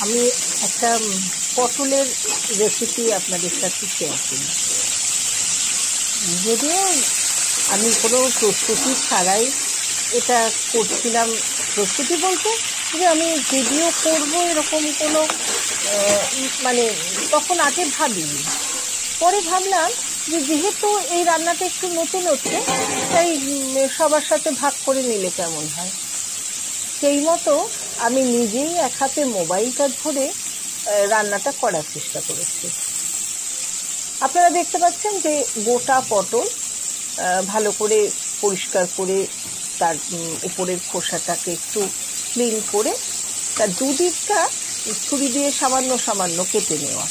আমি একটা পটলের রেসিপি আপনাদের সাথে শেয়ার করি। যদিও আমি কোনো প্রস্তুতি ছাড়াই এটা করছিলাম, প্রস্তুতি বলতে যে আমি ভিডিও করব এরকম কোনো মানে তখন আগে ভাবিনি। পরে ভাবলাম যে যেহেতু এই রান্নাটা একটু নতুনত্ব, তাই সবার সাথে ভাগ করে নিলে কেমন হয়। সেই মতো আমি নিজেই এক হাতে মোবাইলটা ধরে রান্নাটা করার চেষ্টা করেছি। আপনারা দেখতে পাচ্ছেন যে গোটা পটল ভালো করে পরিষ্কার করে তার উপরের খোসাটাকে একটু ক্লিন করে তার দুদিকটা ছুরি দিয়ে সামান্য সামান্য কেটে নেওয়া।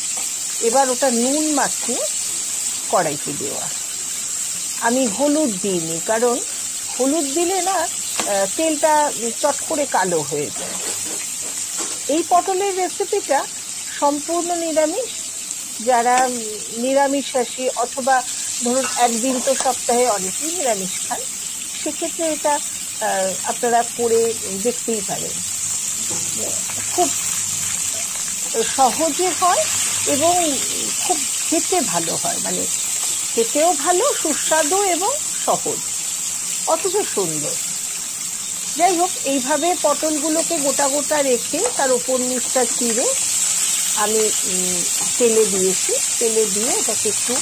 এবার ওটা নুন মাখিয়ে কড়াইতে দেওয়া। আমি হলুদ দিইনি, কারণ হলুদ দিলে না তেলটা চট করে কালো হয়ে যায়। এই পটলের রেসিপিটা সম্পূর্ণ নিরামিষ। যারা নিরামিষাশী অথবা ধরুন একদিন তো সপ্তাহে অনেকেই নিরামিষ খান, সেক্ষেত্রে এটা আপনারা করে দেখতেই পারেন। খুব সহজে হয় এবং খুব খেতে ভালো হয়, মানে খেতেও ভালো, সুস্বাদু এবং সহজ, অথচ সুন্দর। যাই হোক, এইভাবে পটলগুলোকে গোটা গোটা রেখে তার ওপর নিচটা চিড়ে আমি তেলে দিয়েছি। তেলে দিয়ে এটাকে একটু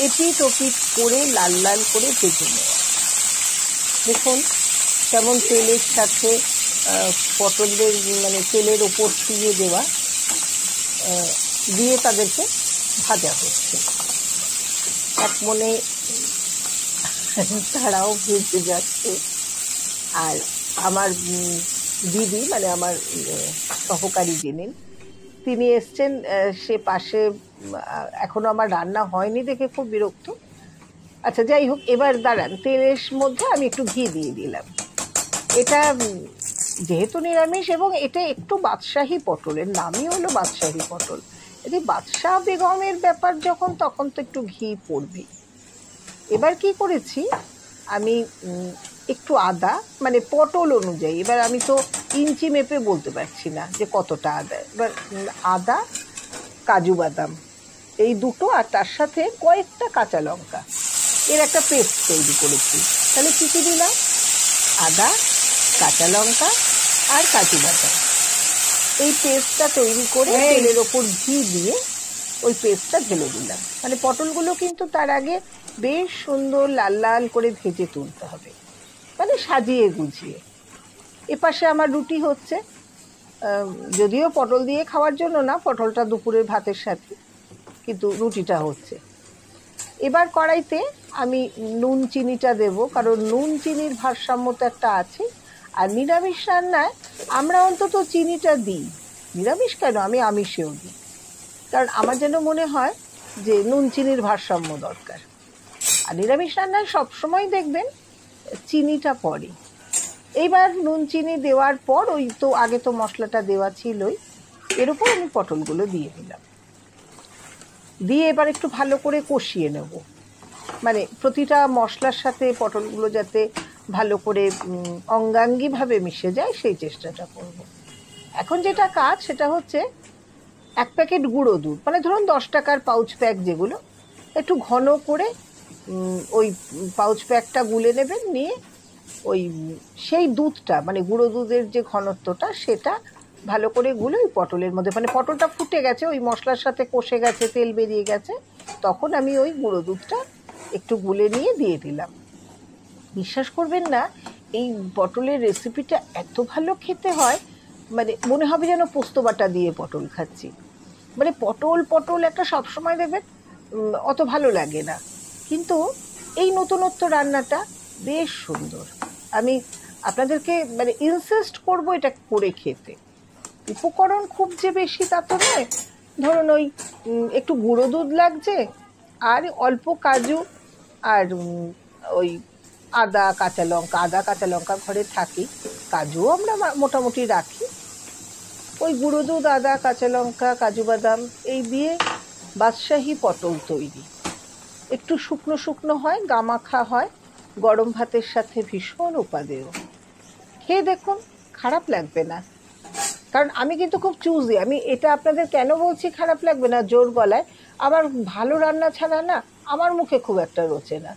এপিট ওপিট করে লাল লাল করে ভেজে নেওয়া। দেখুন কেমন তেলের সাথে পটলের মানে তেলের ওপর ছুঁয়ে দেওয়া দিয়ে তাদেরকে ভাজা হচ্ছে। এক মনে তারাও ভেজে যাচ্ছে। আর আমার দিদি, মানে আমার সহকারী যিনি, তিনি এসছেন, সে পাশে। এখনো আমার রান্না হয়নি দেখে খুব বিরক্ত। আচ্ছা যাই হোক, এবার দাঁড়ান, তেলের মধ্যে আমি একটু ঘি দিয়ে দিলাম। এটা যেহেতু নিরামিষ এবং এটা একটু বাদশাহী পটলের নামই হলো বাদশাহী পটল। এটি বাদশাহ বেগমের ব্যাপার যখন, তখন তো একটু ঘি পড়বেই। এবার কি করেছি, আমি একটু আদা, মানে পটল অনুযায়ী, এবার আমি তো ইঞ্চি মেপে বলতে পারছি না যে কতটা আদা। এবার আদা, কাজু বাদাম এই দুটো, আর তার সাথে কয়েকটা কাঁচা লঙ্কা, এর একটা পেস্ট তৈরি করেছি। তাহলে কী কী দিলাম? আদা, কাঁচা লঙ্কা আর কাজু বাদাম। এই পেস্টটা তৈরি করে তেলের ওপর ঘি দিয়ে ওই পেস্টটা ঢেলে দিলাম। মানে পটলগুলো কিন্তু তার আগে বেশ সুন্দর লাল লাল করে ভেজে তুলতে হবে, মানে সাজিয়ে গুছিয়ে। এপাশে আমার রুটি হচ্ছে, যদিও পটল দিয়ে খাওয়ার জন্য না, পটলটা দুপুরের ভাতের সাথে, কিন্তু রুটিটা হচ্ছে। এবার কড়াইতে আমি নুন চিনিটা দেব, কারণ নুন চিনির ভারসাম্য তো একটা আছে। আর নিরামিষ রান্নায় আমরা অন্তত চিনিটা দিই, নিরামিষ কেন, আমি আমিষেও দিই, কারণ আমার যেন মনে হয় যে নুন চিনির ভারসাম্য দরকার। আর নিরামিষ রান্নায় সবসময় দেখবেন চিনিটা পড়ে। এইবার নুন চিনি দেওয়ার পর ওই তো আগে তো মশলাটা দেওয়া ছিলই, এর উপর আমি পটলগুলো দিয়ে দিলাম। দিয়ে এবার একটু ভালো করে কষিয়ে নেব, মানে প্রতিটা মশলার সাথে পটলগুলো যাতে ভালো করে অঙ্গাঙ্গিভাবে মিশে যায় সেই চেষ্টাটা করব। এখন যেটা কাজ সেটা হচ্ছে এক প্যাকেট গুঁড়ো দুধ, মানে ধরুন 10 টাকার পাউচ প্যাক যেগুলো, একটু ঘন করে ওই পাউচ প্যাকটা গুলে নেবেন। নিয়ে ওই সেই দুধটা, মানে গুঁড়ো দুধের যে ঘনত্বটা, সেটা ভালো করে গুলে ওই পটলের মধ্যে, মানে পটলটা ফুটে গেছে, ওই মশলার সাথে কষে গেছে, তেল বেরিয়ে গেছে, তখন আমি ওই গুঁড়ো দুধটা একটু গুলে নিয়ে দিয়ে দিলাম। বিশ্বাস করবেন না, এই পটলের রেসিপিটা এত ভালো খেতে হয়, মানে মনে হবে যেন পোস্ত বাটা দিয়ে পটল খাচ্ছি। মানে পটল পটল একটা সবসময় দেখবেন অত ভালো লাগে না, কিন্তু এই নতুনত্ব রান্নাটা বেশ সুন্দর। আমি আপনাদেরকে মানে ইনসিস্ট করবো এটা করে খেতে। উপকরণ খুব যে বেশি তা তো নয়, ধরুন ওই একটু গুঁড়ো দুধ লাগছে, আর অল্প কাজু, আর ওই আদা কাঁচা লঙ্কা। আদা কাঁচা লঙ্কা ঘরে থাকি, কাজুও আমরা মোটামুটি রাখি। ওই গুঁড়ো দুধ, আদা, কাঁচা লঙ্কা, কাজু বাদাম এই দিয়ে বাদশাহী পটল তৈরি। একটু শুকনো শুকনো হয়, গামাখা হয়, গরম ভাতের সাথে ভীষণ উপাদেয়। খেয়ে দেখুন, খারাপ লাগবে না। কারণ আমি কিন্তু খুব চুজি, আমি এটা আপনাদের কেন বলছি খারাপ লাগবে না জোর গলায়, আমার ভালো রান্না ছাড়া না আমার মুখে খুব একটা রোচে না।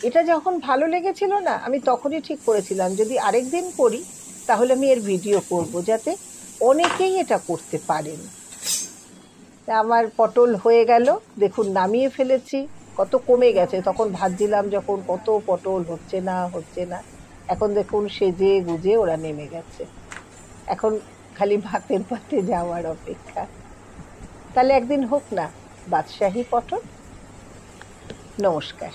এটা যখন ভালো লেগেছিল না, আমি তখনই ঠিক করেছিলাম যদি আরেকদিন করি তাহলে আমি এর ভিডিও করব, যাতে অনেকেই এটা করতে পারেন। তা আমার পটল হয়ে গেল, দেখুন নামিয়ে ফেলেছি। কত কমে গেছে, তখন ভাজছিলাম যখন কত পটল হচ্ছে না হচ্ছে না, এখন দেখুন সেজে গুজে ওরা নেমে গেছে। এখন খালি ভাতের পাতে যাওয়ার অপেক্ষা। তাহলে একদিন হোক না বাদশাহী পটল। নমস্কার।